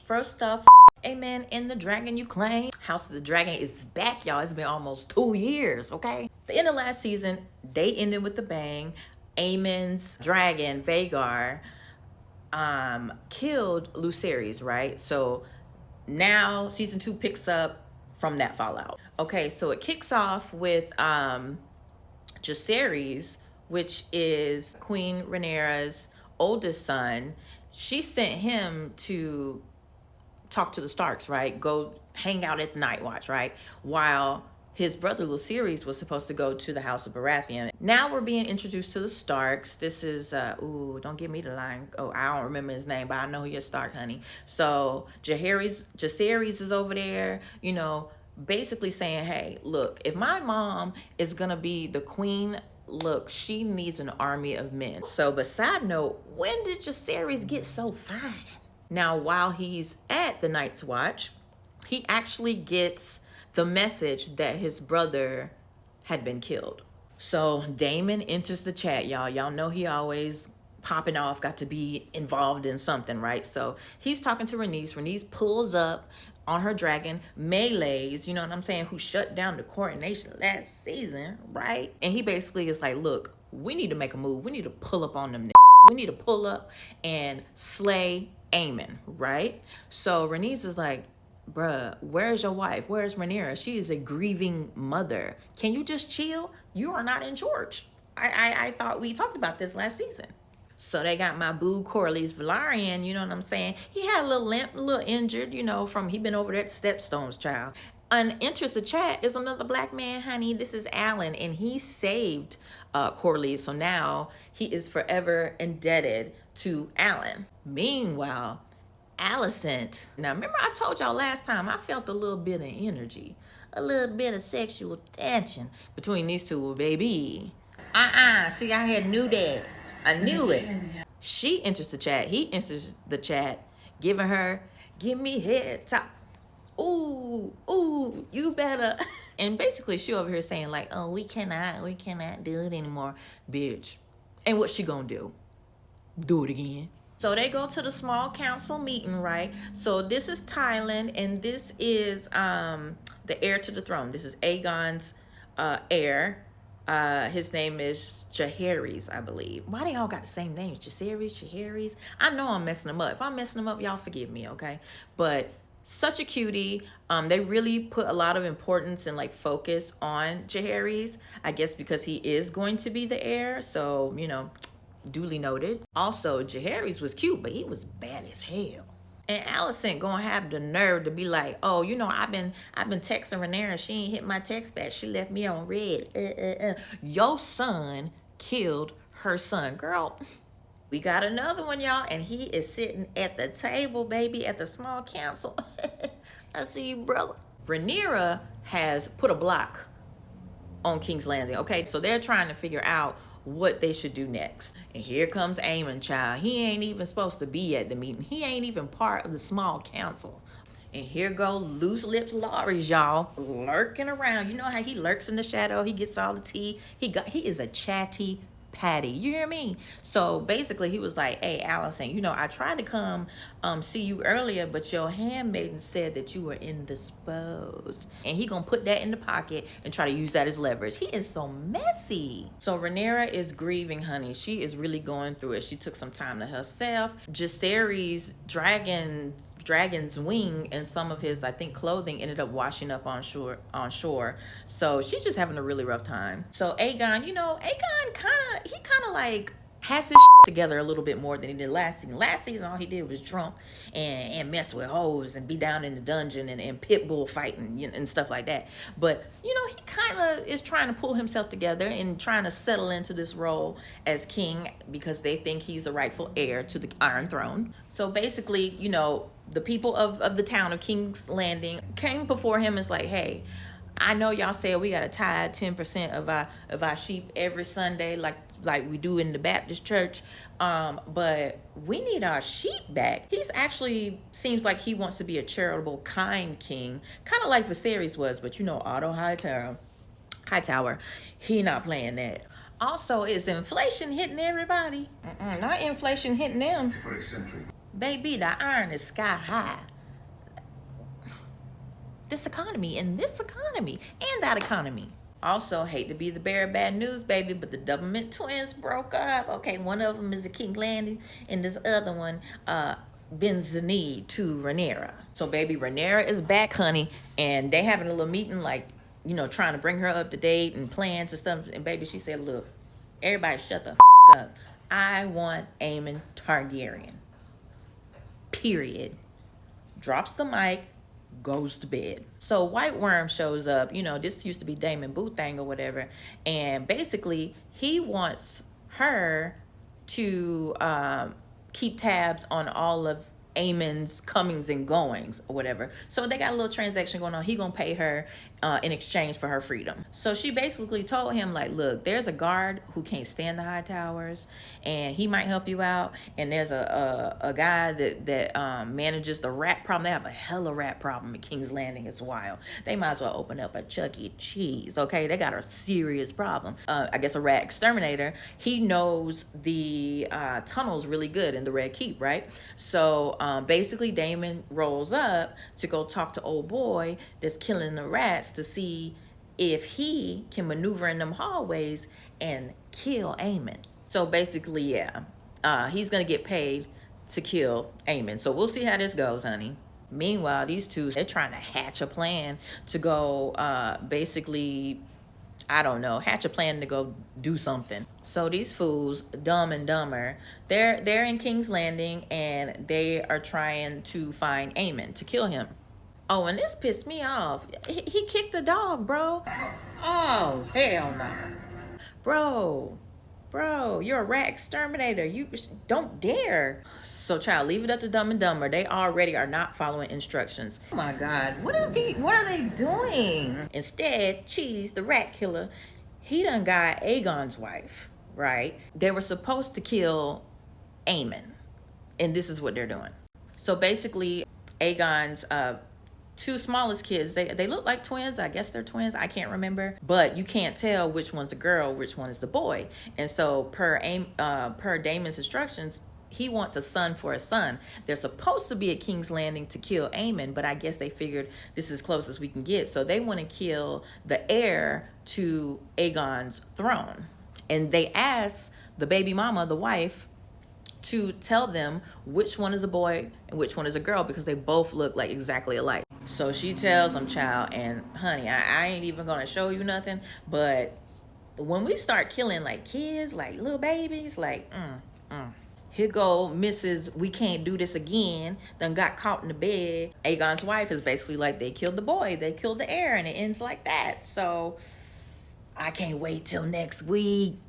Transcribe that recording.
First off, amen in the dragon you claim. House of the Dragon is back, y'all. It's been almost 2 years, okay? The end of last season, they ended with the bang. Aemon's dragon, Vagar, killed Lucerys, right? So now season 2 picks up from that fallout. Okay, so it kicks off with Jacaerys, which is Queen Rhaenyra's oldest son. She sent him to talk to the Starks, right? Go hang out at the Night Watch, right? While his brother Lucerys was supposed to go to the House of Baratheon. Now we're being introduced to the Starks. This is, don't give me the line. Oh, I don't remember his name, but I know he's a Stark, honey. So Jacaerys is over there, you know, basically saying, hey, look, if my mom is gonna be the queen, look, she needs an army of men. So, but side note, when did Jacaerys get so fine? Now, while he's at the Night's Watch, he actually gets the message that his brother had been killed. So Daemon enters the chat, y'all. Y'all know he always popping off, got to be involved in something, right? So he's talking to Rhaenys. Rhaenys pulls up on her dragon, melees, you know what I'm saying, who shut down the coronation last season, right? And he basically is like, look, we need to make a move. We need to pull up on them. We need to pull up and slay Aemon, right? So Rhaenys is like, bruh, where's your wife? Where's Rhaenyra? She is a grieving mother. Can you just chill? You are not in charge. I thought we talked about this last season. So they got my boo Corlys Velaryon, you know what I'm saying? He had a little limp, a little injured, you know, from he been over there at Stepstone's child. And enters the chat is another black man, honey. This is Alan, and he saved Corlys. So now he is forever indebted to Alan. Meanwhile, Alicent. Now, remember I told y'all last time I felt a little bit of energy, a little bit of sexual tension between these two, baby. See, I had knew that. I knew it. She enters the chat. He enters the chat, giving her, give me head top. Ooh, you better. And basically she over here saying like, oh, we cannot do it anymore, bitch. And what she gonna do? Do it again. So they go to the small council meeting, right? So this is Tyland, and this is the heir to the throne. This is Aegon's heir. His name is Jacaerys, I believe. Why they all got the same names? Jacaerys. I know I'm messing them up. If I'm messing them up, y'all forgive me, okay? But such a cutie. They really put a lot of importance and like focus on Jacaerys, I guess because he is going to be the heir. So, you know, duly noted. Also, Jacaerys was cute, but he was bad as hell. And Alicent gonna have the nerve to be like, oh, you know, I've been texting Rhaenyra. She ain't hit my text back. She left me on red. Your son killed her son, girl. We got another one, y'all, and he is sitting at the table, baby, at the small council. I see you, brother. Rhaenyra has put a block on King's Landing, okay? So they're trying to figure out what they should do next. And here comes Aemon, child. He ain't even supposed to be at the meeting. He ain't even part of the small council. And here go loose lips Laurie's, y'all, lurking around. You know how he lurks in the shadow. He gets all the tea. He is a chatty patty. You hear me? So basically he was like, hey, Alicent, you know, I tried to come see you earlier, but your handmaiden said that you were indisposed. And he gonna put that in the pocket and try to use that as leverage. He is so messy. So Rhaenyra is grieving, honey. She is really going through it. She took some time to herself. Jacaerys' dragon's wing and some of his, I think, clothing ended up washing up on shore. So she's just having a really rough time. So Aegon, you know, Aegon kind of like has his together a little bit more than he did last season. Last season, all he did was drunk and mess with hoes and be down in the dungeon and pit bull fighting, you know, and stuff like that. But, you know, he kind of is trying to pull himself together and trying to settle into this role as king because they think he's the rightful heir to the Iron Throne. So basically, you know, the people of the town of King's Landing came before him and is like, hey, I know y'all said we got to tithe 10% of our sheep every Sunday, like we do in the Baptist church, but we need our sheep back. He's actually seems like he wants to be a charitable, kind king, kind of like Viserys was, but you know, Otto Hightower, he not playing that. Also, is inflation hitting everybody? Not inflation hitting them. Baby, the iron is sky high. This economy and that economy. Also, hate to be the bearer of bad news, baby, but the Doublemint twins broke up. Okay, one of them is a King Landing, and this other one bends the knee to Rhaenyra. So, baby, Rhaenyra is back, honey, and they having a little meeting, like, you know, trying to bring her up to date and plans and stuff. And baby, she said, look, everybody shut the up. I want Aemon Targaryen. Period. Drops the mic, goes to bed. So White Worm shows up. You know, this used to be Damon Boothang or whatever. And basically, he wants her to keep tabs on all of Aemon's comings and goings or whatever. So they got a little transaction going on. He gonna pay her in exchange for her freedom. So she basically told him, like, look, there's a guard who can't stand the high towers, and he might help you out. And there's a guy that manages the rat problem. They have a hella rat problem at King's Landing. It's wild. They might as well open up a Chuck E. Cheese. Okay, they got a serious problem. I guess a rat exterminator. He knows the tunnels really good in the Red Keep, right? So basically, Daemon rolls up to go talk to old boy that's killing the rats to see if he can maneuver in them hallways and kill Aemon. So basically, yeah, he's gonna get paid to kill Aemon. So we'll see how this goes, honey. Meanwhile, these two, they're trying to hatch a plan to go basically, I don't know, hatch a plan to go do something. So these fools, Dumb and Dumber, they're in King's Landing, and they are trying to find Aemon to kill him. Oh, and this pissed me off. He kicked the dog, bro. Oh, hell no. Bro, you're a rat exterminator. You don't dare. So, child, leave it up to Dumb and Dumber. They already are not following instructions. Oh my God, what are they doing? Instead, Cheese, the rat killer, he done got Aegon's wife, right? They were supposed to kill Aemon, and this is what they're doing. So basically, Aegon's two smallest kids, they look like twins. I guess they're twins. I can't remember, but you can't tell which one's the girl, which one is the boy. And so per Daemon's instructions, he wants a son for a son. They're supposed to be at King's Landing to kill Aemon, but I guess they figured this is as close as we can get. So they want to kill the heir to Aegon's throne. And they ask the baby mama, the wife, to tell them which one is a boy and which one is a girl, because they both look like exactly alike. So she tells them, child, and honey, I ain't even gonna show you nothing, but when we start killing like kids, like little babies, like here go Mrs. We can't do this again, done got caught in the bed. Aegon's wife is basically like, they killed the boy, they killed the heir, and it ends like that. So I can't wait till next week.